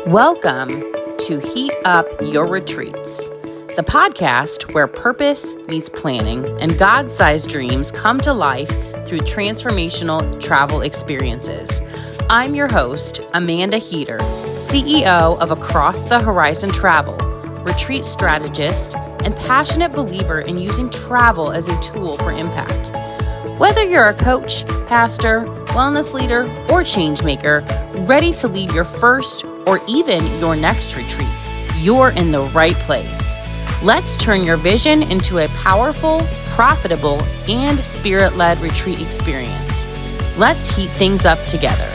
Welcome to Heat Up Your Retreats, the podcast where purpose meets planning and God-sized dreams come to life through transformational travel experiences. I'm your host, Amanda Heater, CEO of Across the Horizon Travel, retreat strategist, and passionate believer in using travel as a tool for impact. Whether you're a coach, pastor, wellness leader, or change maker, ready to lead your first or even your next retreat, you're in the right place. Let's turn your vision into a powerful, profitable, and spirit-led retreat experience. Let's heat things up together.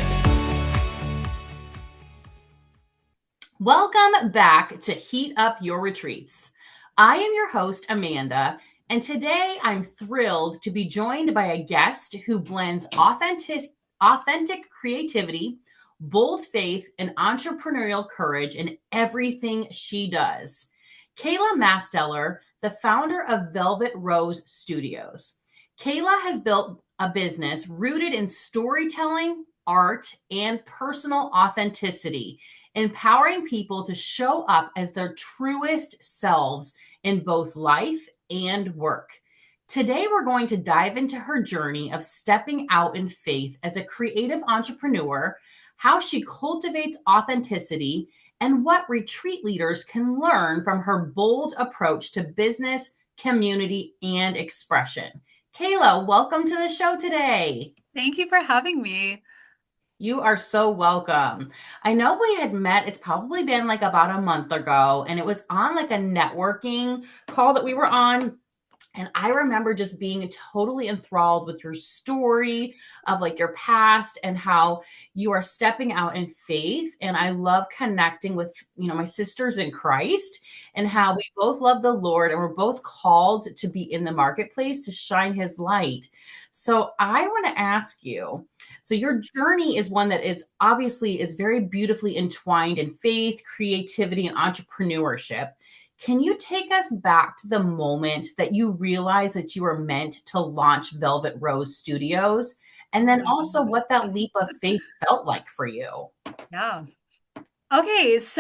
Welcome back to Heat Up Your Retreats. I am your host, Amanda, and today I'm thrilled to be joined by a guest who blends authentic creativity, bold faith, and entrepreneurial courage in everything she does. Kayla Masteller, the founder of Velvet Rose Studios. Kayla has built a business rooted in storytelling, art, and personal authenticity, empowering people to show up as their truest selves in both life and work. Today, we're going to dive into her journey of stepping out in faith as a creative entrepreneur, how she cultivates authenticity, and what retreat leaders can learn from her bold approach to business, community, and expression. Kayla, welcome to the show today. Thank you for having me. You are so welcome. I know we had met, it's probably been like about a month ago, and it was on like a networking call that we were on. And I remember just being totally enthralled with your story of like your past and how you are stepping out in faith. And I love connecting with, my sisters in Christ and how we both love the Lord and we're both called to be in the marketplace to shine his light. So I want to ask you, so your journey is one that is very beautifully entwined in faith, creativity, and entrepreneurship. Can you take us back to the moment that you realized that you were meant to launch Velvet Rose Studios? And then also what that leap of faith felt like for you? Yeah. Okay, this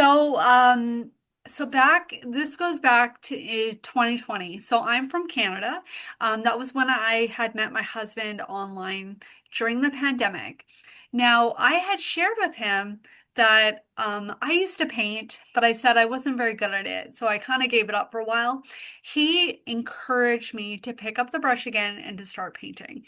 goes back to 2020. So I'm from Canada. That was when I had met my husband online during the pandemic. Now, I had shared with him that I used to paint, but I said I wasn't very good at it. So I kind of gave it up for a while. He encouraged me to pick up the brush again and to start painting.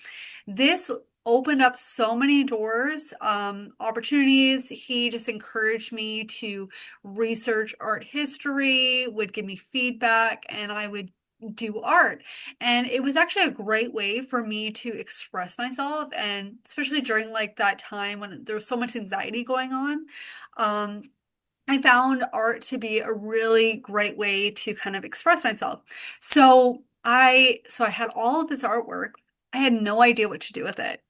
This opened up so many doors, opportunities. He just encouraged me to research art history, would give me feedback, and I would do art. And it was actually a great way for me to express myself, and especially during like that time when there was so much anxiety going on. Um, I found art to be a really great way to kind of express myself. So I had all of this artwork. I had no idea what to do with it.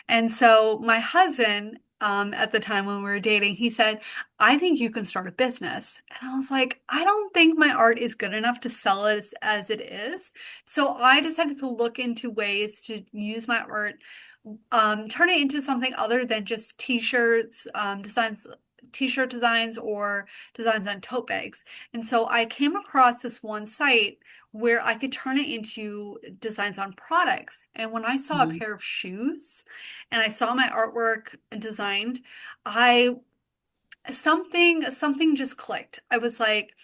And so my husband, at the time when we were dating, he said, I think you can start a business. And I was like, I don't think my art is good enough to sell it as it is. So I decided to look into ways to use my art, turn it into something other than just t-shirts, t-shirt designs or designs on tote bags. And so I came across this one site where I could turn it into designs on products. And when I saw a Mhm. pair of shoes and I saw my artwork designed, I something just clicked. I was like,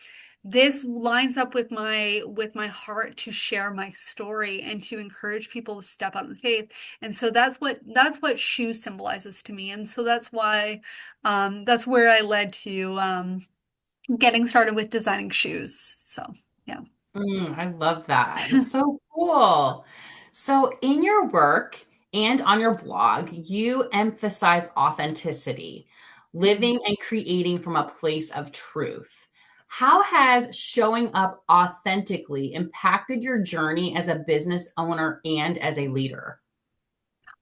this lines up with my heart to share my story and to encourage people to step out in faith. And so that's what shoe symbolizes to me. And so that's why that's where I led to getting started with designing shoes. So yeah. I love that. That's so cool. So, in your work and on your blog, you emphasize authenticity, Mhm. living and creating from a place of truth. How has showing up authentically impacted your journey as a business owner and as a leader?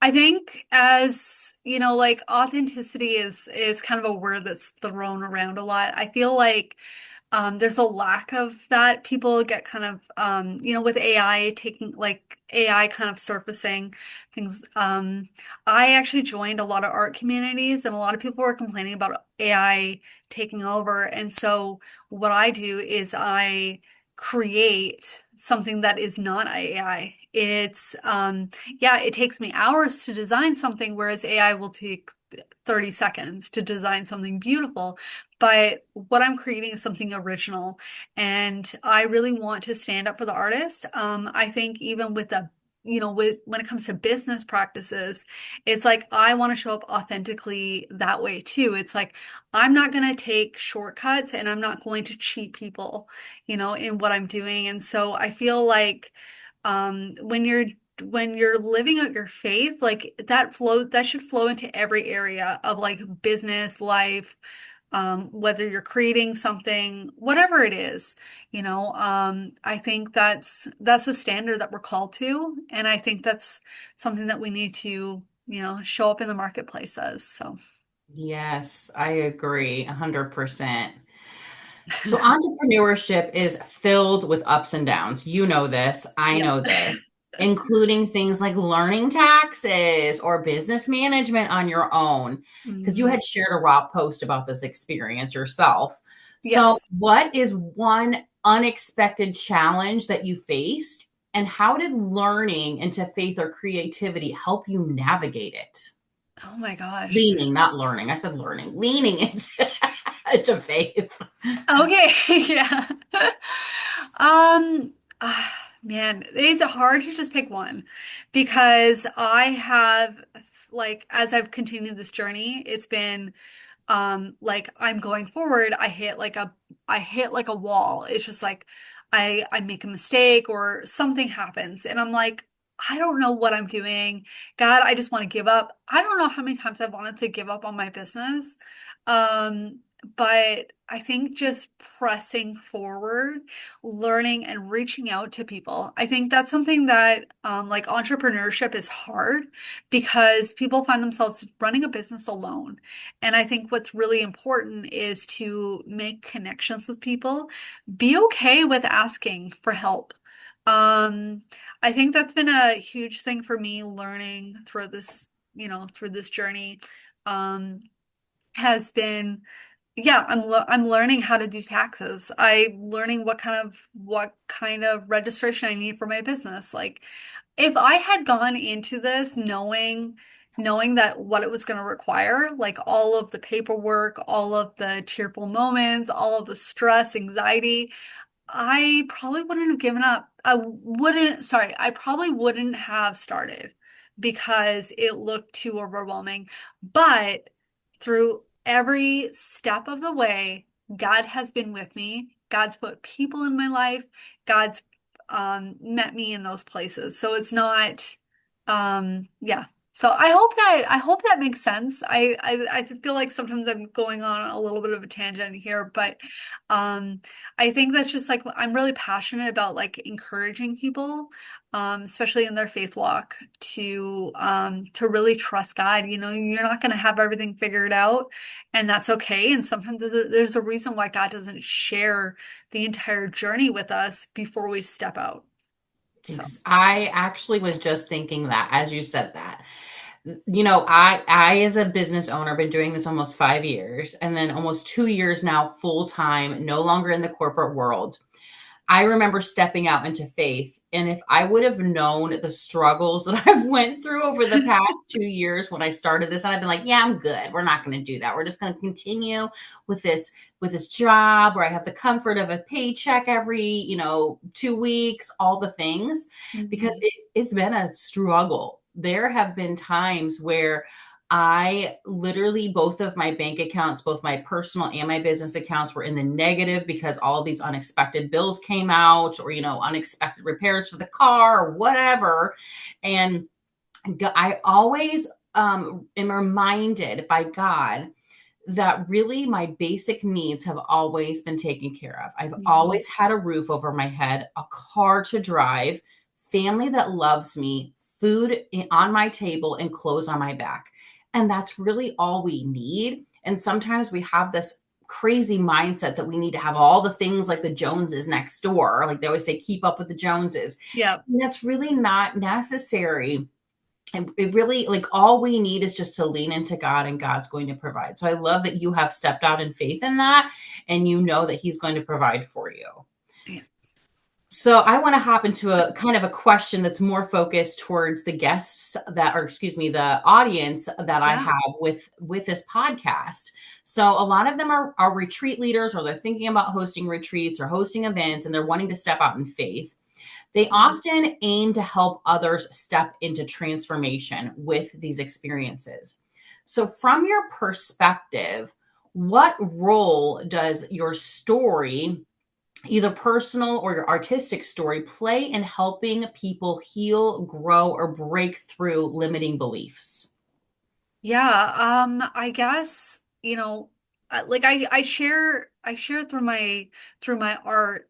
I think as you know, like authenticity is kind of a word that's thrown around a lot. I feel like There's a lack of that. People get kind of, with AI taking like AI kind of surfacing things. I actually joined a lot of art communities, and a lot of people were complaining about AI taking over. And so what I do is I create something that is not AI. Yeah, it takes me hours to design something, whereas AI will take 30 seconds to design something beautiful. But what I'm creating is something original, and I really want to stand up for the artist. I think even with when it comes to business practices, it's like I want to show up authentically that way too. It's like I'm not going to take shortcuts, and I'm not going to cheat people, in what I'm doing. And so I feel like when you're living out your faith, like that should flow into every area of like business, life, whether you're creating something, whatever it is, I think that's a standard that we're called to, and I think that's something that we need to, show up in the marketplace as. So, Yes, I agree 100%. So entrepreneurship is filled with ups and downs. You know this, I yep. know this, including things like learning taxes or business management on your own. Because you Mhm. had shared a raw post about this experience yourself. So, Yes. what is one unexpected challenge that you faced, and how did learning into faith or creativity help you navigate it? Oh my gosh. Leaning, not learning. I said learning, leaning into, into faith. Okay, yeah. Um, Man, it's hard to just pick one because I have, like, as I've continued this journey, it's been like I'm going forward, I hit like a wall. It's just like I make a mistake or something happens, and I'm like, I don't know what I'm doing. God, I just want to give up. I don't know how many times I've wanted to give up on my business. But I think just pressing forward, learning and reaching out to people. I think that's something that like entrepreneurship is hard because people find themselves running a business alone. And I think what's really important is to make connections with people. Be okay with asking for help. Um, I think that's been a huge thing for me learning through this journey. Um, has been, yeah, I'm learning how to do taxes. I'm learning what kind of registration I need for my business. Like if I had gone into this knowing that what it was going to require, like all of the paperwork, all of the tearful moments, all of the stress, anxiety, I probably wouldn't have given up. I probably wouldn't have started because it looked too overwhelming. But through every step of the way, God has been with me. God's put people in my life. God's met me in those places. So it's not, yeah. So I hope that makes sense. I feel like sometimes I'm going on a little bit of a tangent here, but I think that's just like I'm really passionate about like encouraging people, especially in their faith walk, to really trust God. You're not going to have everything figured out, and that's okay. And sometimes there's a reason why God doesn't share the entire journey with us before we step out. So, I actually was just thinking that as you said that. I as a business owner been doing this almost 5 years and then almost 2 years now full time, no longer in the corporate world. I remember stepping out into faith, and if I would have known the struggles that I've went through over the past 2 years when I started this, I'd been like, yeah, I'm good. We're not going to do that. We're just going to continue with this job where I have the comfort of a paycheck every, 2 weeks, all the things, because mhm. it's been a struggle. There have been times where I literally, both of my bank accounts, both my personal and my business accounts, were in the negative because all of these unexpected bills came out, or, unexpected repairs for the car or whatever. And I always am reminded by God that really my basic needs have always been taken care of. I've Mhm. always had a roof over my head, a car to drive, family that loves me, food on my table, and clothes on my back. And that's really all we need. And sometimes we have this crazy mindset that we need to have all the things like the Joneses next door. Like they always say, keep up with the Joneses. Yeah. And that's really not necessary. And it really, like, all we need is just to lean into God, and God's going to provide. So I love that you have stepped out in faith in that, and you know that He's going to provide for you. Yeah. So I want to hop into a kind of a question that's more focused towards the guests that, or excuse me, the audience that I Yeah. have with this podcast. So a lot of them are retreat leaders, or they're thinking about hosting retreats or hosting events, and they're wanting to step out in faith. They Mhm. often aim to help others step into transformation with these experiences. So, from your perspective, what role does your story, either personal or your artistic story, play in helping people heal, grow, or break through limiting beliefs? Yeah, I guess, like I share through my art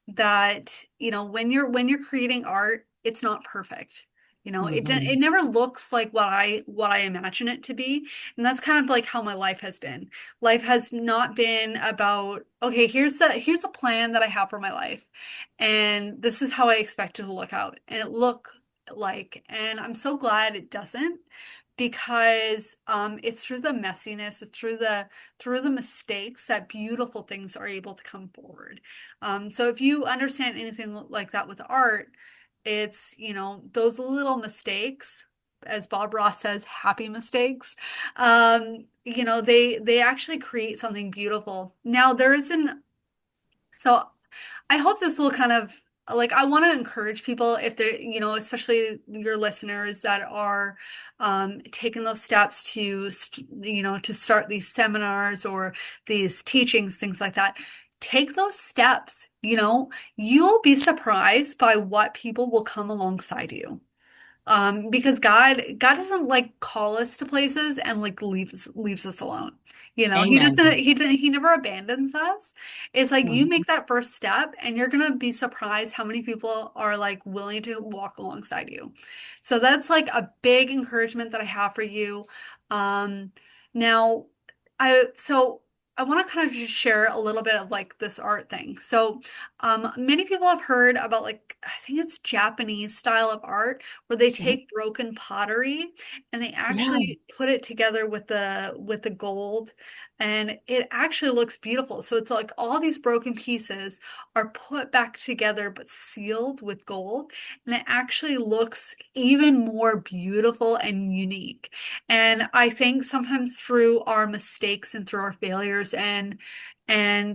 that, when you're creating art, it's not perfect. It Mhm. never looks like what I imagine it to be. And that's kind of like how my life has been. Life has not been about, okay, here's a plan that I have for my life. And this is how I expect it to look out. And it look like, and I'm so glad it doesn't because it's through the messiness, it's through the mistakes that beautiful things are able to come forward. So if you understand anything like that with art, it's those little mistakes, as Bob Ross says, happy mistakes. They actually create something beautiful. Now there isn't so I hope this will kind of like I want to encourage people if they're, especially your listeners that are taking those steps to start these seminars or these teachings, things like that. Take those steps, you'll be surprised by what people will come alongside you. Because God doesn't like call us to places and like leaves us alone. He Amen. doesn't he never abandons us. It's like you Mhm. make that first step and you're gonna be surprised how many people are like willing to walk alongside you. So that's like a big encouragement that I have for you. Um, now I want to kind of just share a little bit of like this art thing. So many people have heard about like I think it's Japanese style of art where they Mhm. take broken pottery and they Yeah. actually put it together with the gold and it actually looks beautiful. So it's like all these broken pieces are put back together but sealed with gold and it actually looks even more beautiful and unique. And I think sometimes through our mistakes and through our failures and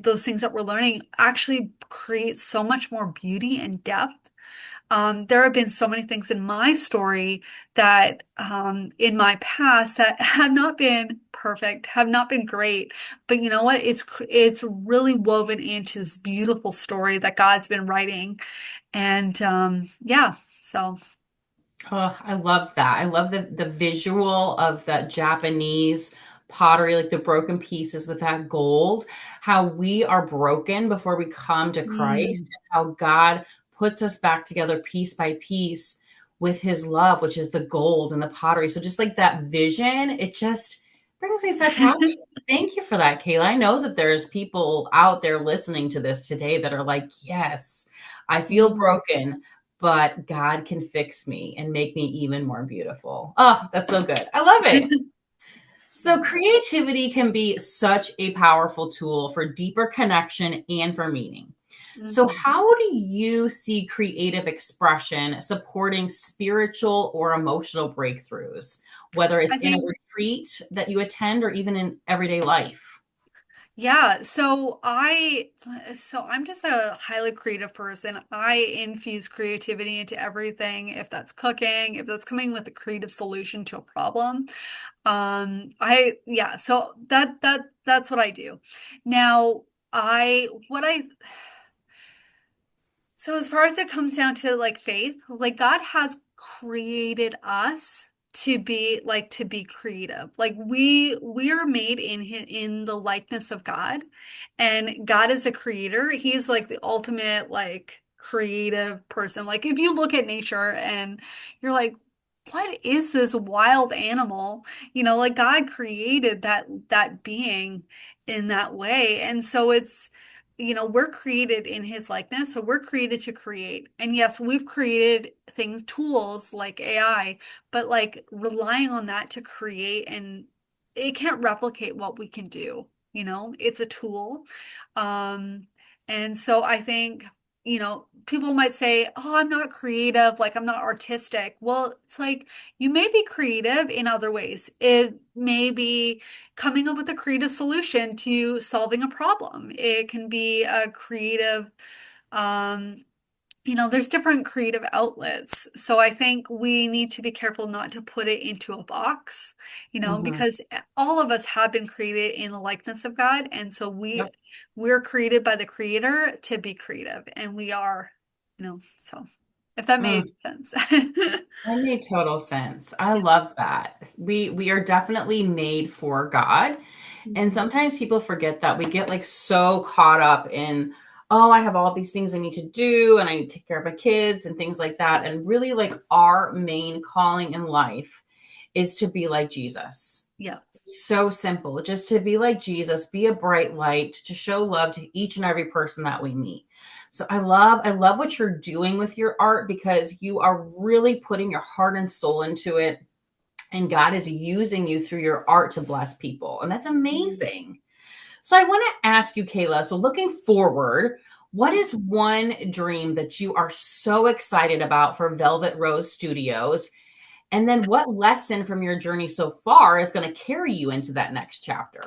those things that we're learning actually create so much more beauty and depth. There have been so many things in my story that in my past that have not been perfect, have not been great, but you know what? It's really woven into this beautiful story that God's been writing, and yeah, so Oh, I love that. I love the visual of that Japanese pottery, like the broken pieces with that gold, how we are broken before we come to Christ, mm. and how God puts us back together piece by piece with his love, which is the gold and the pottery. So just like that vision, it just brings me such happiness. Thank you for that, Kayla. I know that there's people out there listening to this today that are like, yes, I feel Mm. broken, but God can fix me and make me even more beautiful. Oh, that's so good. I love it. So, creativity can be such a powerful tool for deeper connection and for meaning. So, Mhm. how do you see creative expression supporting spiritual or emotional breakthroughs, whether it's I in a think retreat that you attend or even in everyday life? Yeah, so I'm just a highly creative person. I infuse creativity into everything, if that's cooking, if that's coming with a creative solution to a problem. So that's what I do. Now, I what I so as far as it comes down to like faith, like God has created us to be creative. Like we are made in the likeness of God, and God is a creator. He's like the ultimate like creative person. Like if you look at nature and you're like, what is this wild animal? Like God created that being in that way. And so we're created in his likeness, so we're created to create. And yes, we've created things, tools like AI, but like relying on that to create, and it can't replicate what we can do. It's a tool. Um, and so I think people might say, oh, I'm not creative, like I'm not artistic. Well, it's like you may be creative in other ways. It may be coming up with a creative solution to solving a problem. It can be a creative, um, there's different creative outlets. So I think we need to be careful not to put it into a box, Hmm. because all of us have been created in the likeness of God. And so Yep. we're created by the Creator to be creative. And we are, so if that made Mm, sense. that made total sense. I love that. We are definitely made for God. And Mhm. sometimes people forget that. We get like so caught up in, oh, I have all these things I need to do and I need to take care of my kids and things like that. And really, like, our main calling in life is to be like Jesus. Yeah. It's so simple. Just to be like Jesus, be a bright light, to show love to each and every person that we meet. So I love what you're doing with your art, because you are really putting your heart and soul into it, and God is using you through your art to bless people. And that's Mhm. amazing. So I want to ask you, Kayla, so looking forward, what is one dream that you are so excited about for Velvet Rose Studios? And then what lesson from your journey so far is going to carry you into that next chapter?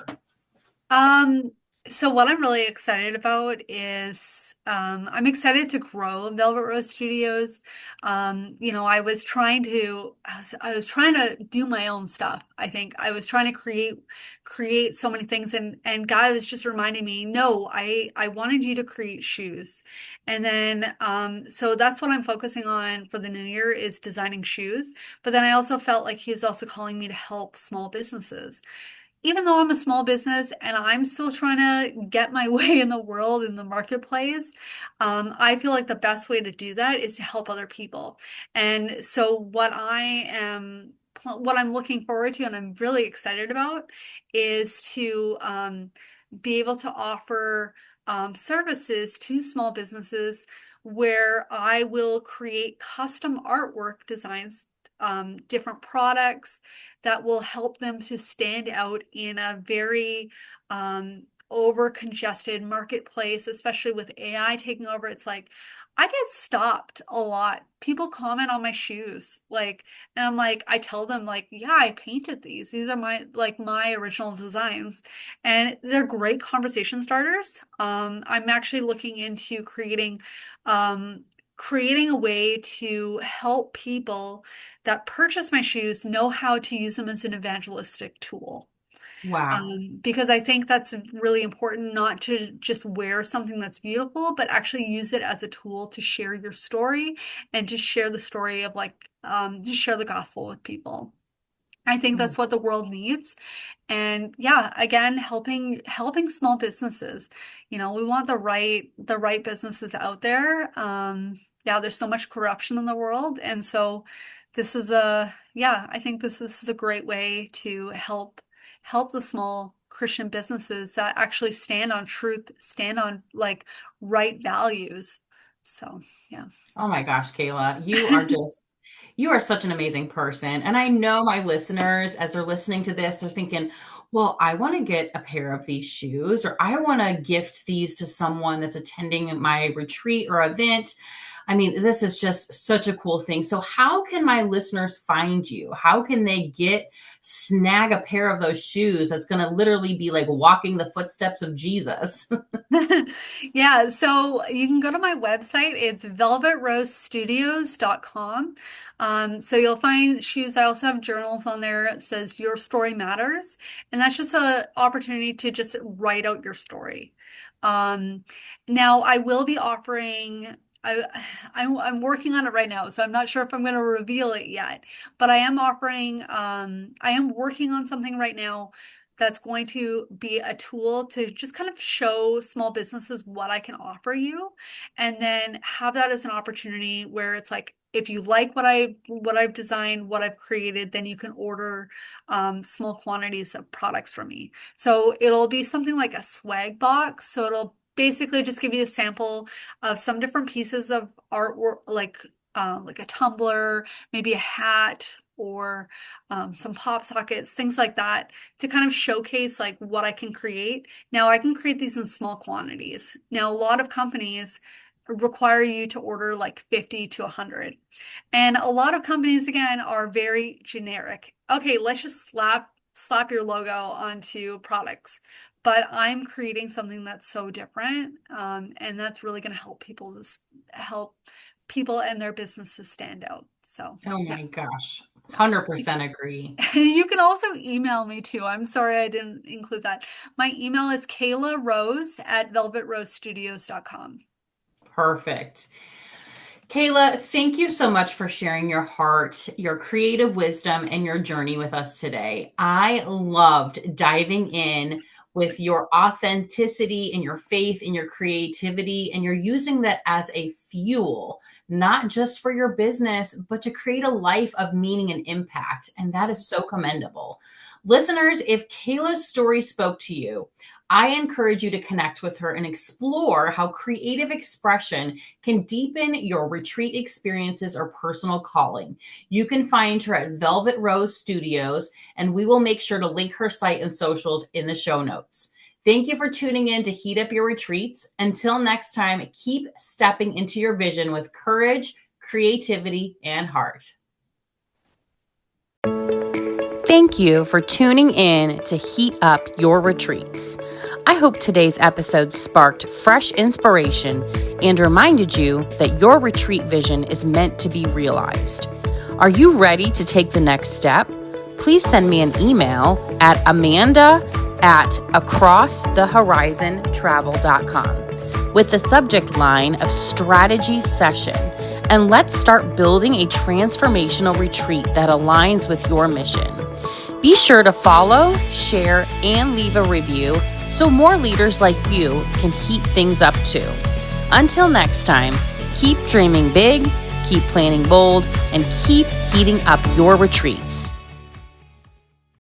Um, so what I'm really excited about is I'm excited to grow Velvet Rose Studios. I was trying to do my own stuff. I think I was trying to create so many things, and God was just reminding me, no, I wanted you to create shoes. And then so that's what I'm focusing on for the new year, is designing shoes. But then I also felt like he was also calling me to help small businesses, even though I'm a small business and I'm still trying to get my way in the world, in the marketplace. I feel like the best way to do that is to help other people. And so what I'm looking forward to and I'm really excited about is to be able to offer services to small businesses where I will create custom artwork designs, different products that will help them to stand out in a very over congested marketplace, especially with AI taking over. It's like I get stopped a lot. People comment on my shoes, like, and I'm like, I tell them, like, yeah, I painted these. These are my original designs, and they're great conversation starters. I'm actually looking into um, creating a way to help people that purchase my shoes know how to use them as an evangelistic tool. Wow. Because I think that's really important, not to just wear something that's beautiful, but actually use it as a tool to share your story and to share the story of to share the gospel with people. I think that's what the world needs. And yeah, again, helping small businesses. We want the right businesses out there. Yeah, there's so much corruption in the world, and so I think this is a great way to help the small Christian businesses that actually stand on truth, stand on like right values. So, yeah. Oh my gosh, Kayla, you are such an amazing person. And I know my listeners, as they're listening to this, they're thinking, well, I want to get a pair of these shoes, or I want to gift these to someone that's attending my retreat or event. I mean, this is just such a cool thing. So, how can my listeners find you? How can they snag a pair of those shoes that's going to literally be like walking the footsteps of Jesus? Yeah, so you can go to my website. It's velvetrosestudios.com. So you'll find shoes. I also have journals on there. It says Your Story Matters. And that's just an opportunity to just write out your story. Um, Now I will be offering, I, I'm working on it right now, so I'm not sure if I'm going to reveal it yet, but I am working on something right now that's going to be a tool to just kind of show small businesses what I can offer you, and then have that as an opportunity where it's like if you like what I've designed, what I've created, then you can order small quantities of products from me. So it'll be something like a swag box. So it'll basically just give you a sample of some different pieces of artwork, like a tumbler, maybe a hat, or some pop sockets, things like that, to kind of showcase like what I can create. Now I can create these in small quantities. Now a lot of companies require you to order like 50 to 100. And a lot of companies, again, are very generic. Okay, let's just slap your logo onto products. But I'm creating something that's so different, and that's really going to help people and their businesses stand out. So, Oh yeah. my gosh. 100% agree. You can also email me too. I'm sorry I didn't include that. My email is kaylarose@velvetrosestudios.com. Perfect. Kayla, thank you so much for sharing your heart, your creative wisdom, and your journey with us today. I loved diving in with your authenticity and your faith and your creativity, and you're using that as a fuel, not just for your business, but to create a life of meaning and impact. And that is so commendable. Listeners, if Kayla's story spoke to you, I encourage you to connect with her and explore how creative expression can deepen your retreat experiences or personal calling. You can find her at Velvet Rose Studios, and we will make sure to link her site and socials in the show notes. Thank you for tuning in to Heat Up Your Retreats. Until next time, keep stepping into your vision with courage, creativity, and heart. Thank you for tuning in to Heat Up Your Retreats. I hope today's episode sparked fresh inspiration and reminded you that your retreat vision is meant to be realized. Are you ready to take the next step? Please send me an email at amanda@acrossthehorizontravel.com with the subject line of strategy session, and let's start building a transformational retreat that aligns with your mission. Be sure to follow, share, and leave a review so more leaders like you can heat things up too. Until next time, keep dreaming big, keep planning bold, and keep heating up your retreats.